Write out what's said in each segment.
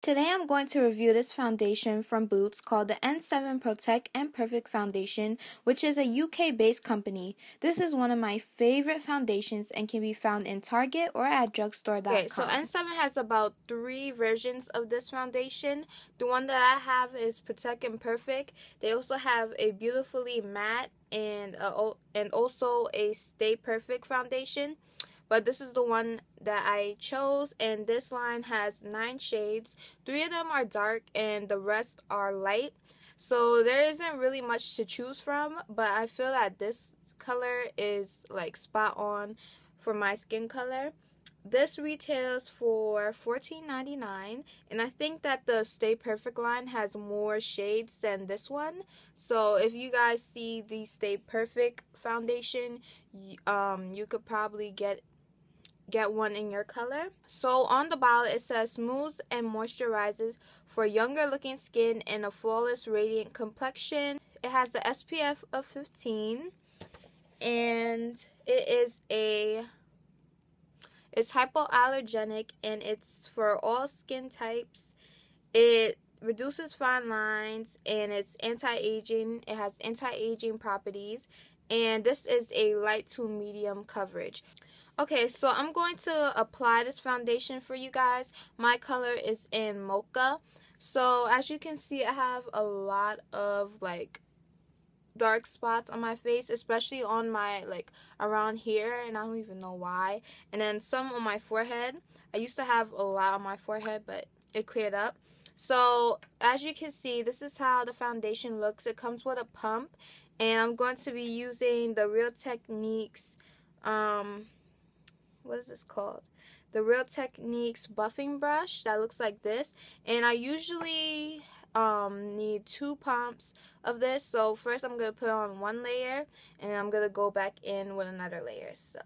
Today I'm going to review this foundation from Boots called the N7 Protect and Perfect Foundation, which is a UK-based company. This is one of my favorite foundations and can be found in Target or at drugstore.com. Okay, so N7 has about 3 versions of this foundation. The one that I have is Protect and Perfect. They also have a beautifully matte and also a Stay Perfect foundation. But this is the one that I chose, and this line has 9 shades. 3 of them are dark and the rest are light. So there isn't really much to choose from, but I feel that this color is like spot on for my skin color. This retails for $14.99, and I think that the Stay Perfect line has more shades than this one. So if you guys see the Stay Perfect foundation, you could probably get one in your color. So on the bottle it says smooths and moisturizes for younger looking skin and a flawless radiant complexion. It has the SPF of 15, and it's hypoallergenic and it's for all skin types. It reduces fine lines and it's anti-aging. It has anti-aging properties, and this is a light to medium coverage. Okay, so I'm going to apply this foundation for you guys. My color is in Mocha. So as you can see, I have a lot of like dark spots on my face, especially on my around here, and I don't even know why. And then some on my forehead. I used to have a lot on my forehead, but it cleared up. So as you can see, this is how the foundation looks. It comes with a pump, and I'm going to be using the Real Techniques what is this called? The Real Techniques buffing brush that looks like this. And I usually need 2 pumps of this. So first I'm going to put on 1 layer, and then I'm going to go back in with another layer. So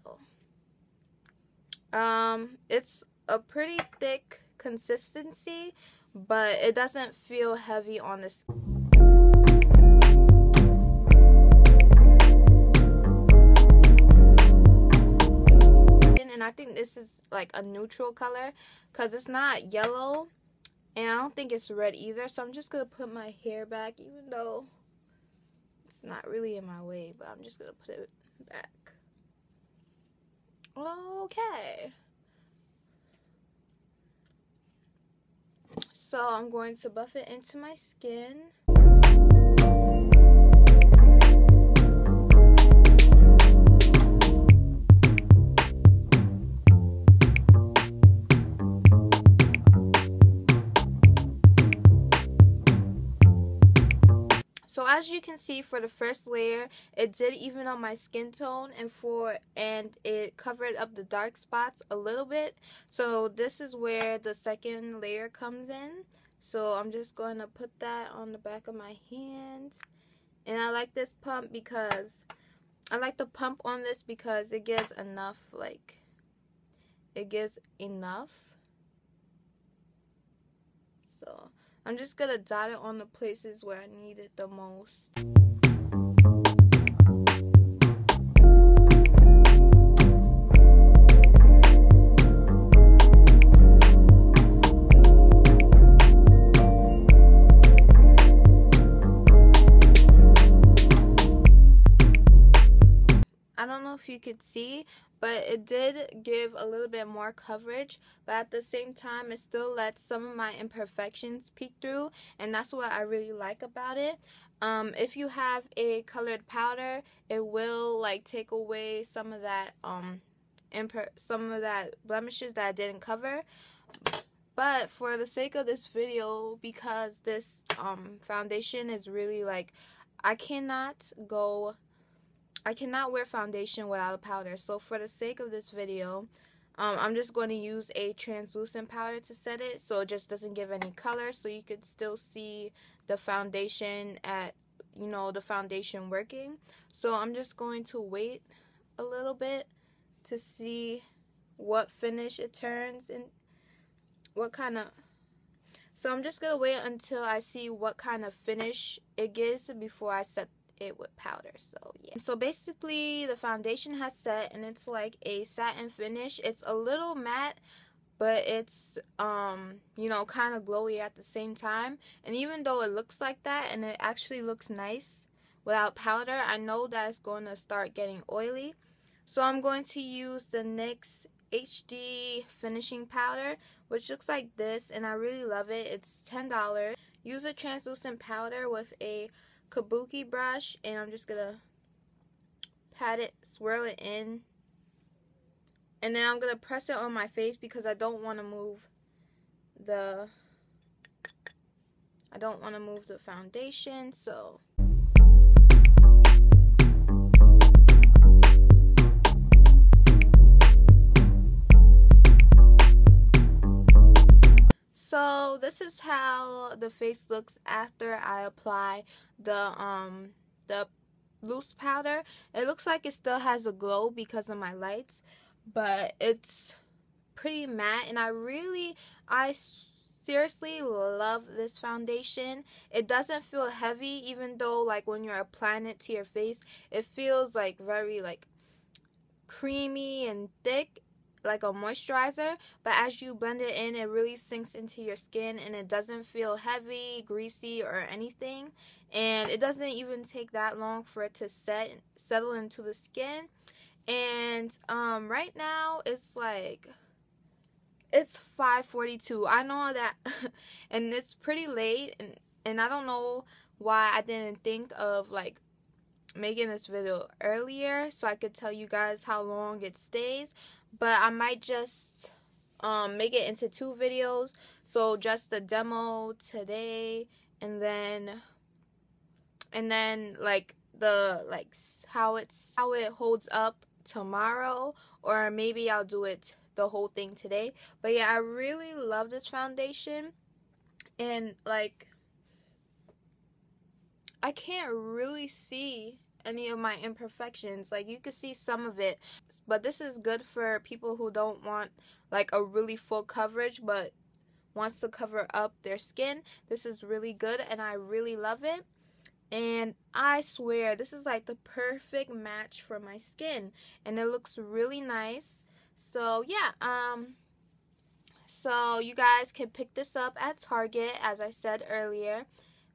it's a pretty thick consistency, but it doesn't feel heavy on the skin. I think this is like a neutral color because it's not yellow, and I don't think it's red either. So I'm just gonna put my hair back, even though it's not really in my way, but I'm just gonna put it back. Okay, so I'm going to buff it into my skin. So as you can see, for the first layer, it did even up my skin tone, and it covered up the dark spots a little bit. So this is where the second layer comes in. So I'm just going to put that on the back of my hand. And I like this pump because I like the pump on this because it gives enough, So I'm just going to dot it on the places where I need it the most. I don't know if you could see, but it did give a little bit more coverage, but at the same time it still lets some of my imperfections peek through, and that's what I really like about it. If you have a colored powder, it will take away some of that blemishes that I didn't cover. But for the sake of this video, because this foundation is really I cannot wear foundation without a powder. So for the sake of this video, I'm just going to use a translucent powder to set it, so it just doesn't give any color, so you could still see the foundation the foundation working. So I'm just going to wait a little bit to see what finish it turns and so I'm just going to wait until I see what kind of finish it gives before I set it with powder. So yeah, so basically the foundation has set, and it's like a satin finish. It's a little matte, but it's you know, kind of glowy at the same time. And even though it looks like that and it actually looks nice without powder, I know that it's going to start getting oily. So I'm going to use the NYX HD finishing powder, which looks like this, and I really love it. It's $10. Use a translucent powder with a kabuki brush, and I'm just gonna pat it, swirl it in, and then I'm gonna press it on my face because I don't want to move the foundation. So this is how the face looks after I apply the loose powder. It looks like it still has a glow because of my lights, but it's pretty matte, and I seriously love this foundation. It doesn't feel heavy, even though like when you're applying it to your face, it feels like very like creamy and thick, like a moisturizer, but as you blend it in, it really sinks into your skin, and it doesn't feel heavy, greasy, or anything. And it doesn't even take that long for it to settle into the skin. And right now it's like, it's 5:42. I know that and it's pretty late, and I don't know why I didn't think of like making this video earlier so I could tell you guys how long it stays, but I might just make it into 2 videos. So just the demo today, and then like how it holds up tomorrow, or maybe I'll do it the whole thing today. But yeah, I really love this foundation, and like I can't really see any of my imperfections. Like you can see some of it, but this is good for people who don't want like a really full coverage but wants to cover up their skin. This is really good, and I really love it. And I swear this is like the perfect match for my skin, and it looks really nice. So yeah, so you guys can pick this up at Target, as I said earlier,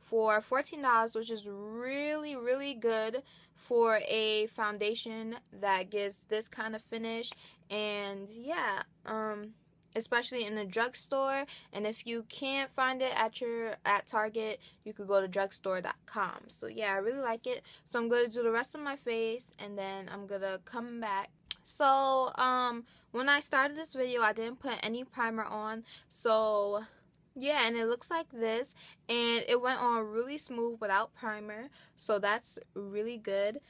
for $14, which is really, really good for a foundation that gives this kind of finish. And yeah, especially in the drugstore. And if you can't find it at Target, you could go to drugstore.com. So yeah, I really like it. So I'm going to do the rest of my face, and then I'm going to come back. So when I started this video, I didn't put any primer on. So yeah, and it looks like this, and it went on really smooth without primer, so that's really good.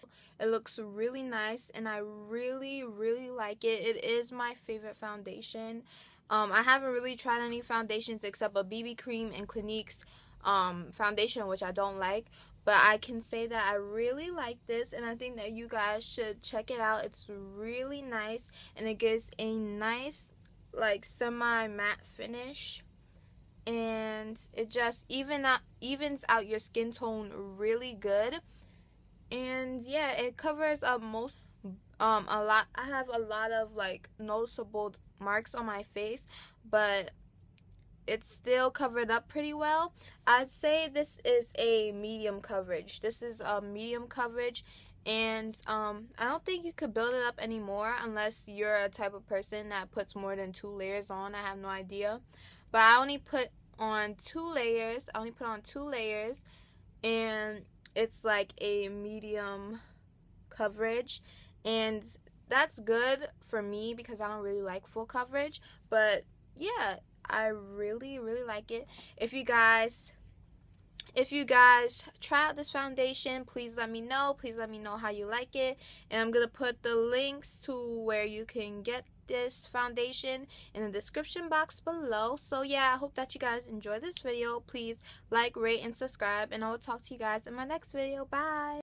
It looks really nice, and I really, really like it. It is my favorite foundation. I haven't really tried any foundations except a BB cream and Clinique's foundation, which I don't like. But I can say that I really like this, and I think that you guys should check it out. It's really nice, and it gives a nice, like, semi-matte finish. And it just evens out your skin tone really good. And yeah, it covers up most, a lot. I have a lot of, like, noticeable marks on my face, but it's still covered up pretty well. I'd say this is a medium coverage. This is a medium coverage, and I don't think you could build it up anymore unless you're a type of person that puts more than 2 layers on. I have no idea. But I only put on 2 layers. And it's like a medium coverage, and that's good for me because I don't really like full coverage. But yeah, I really, really like it. If you guys try out this foundation, please let me know. Please let me know how you like it. And I'm going to put the links to where you can get this foundation in the description box below. So yeah, I hope that you guys enjoyed this video. Please like, rate, and subscribe. And I will talk to you guys in my next video. Bye!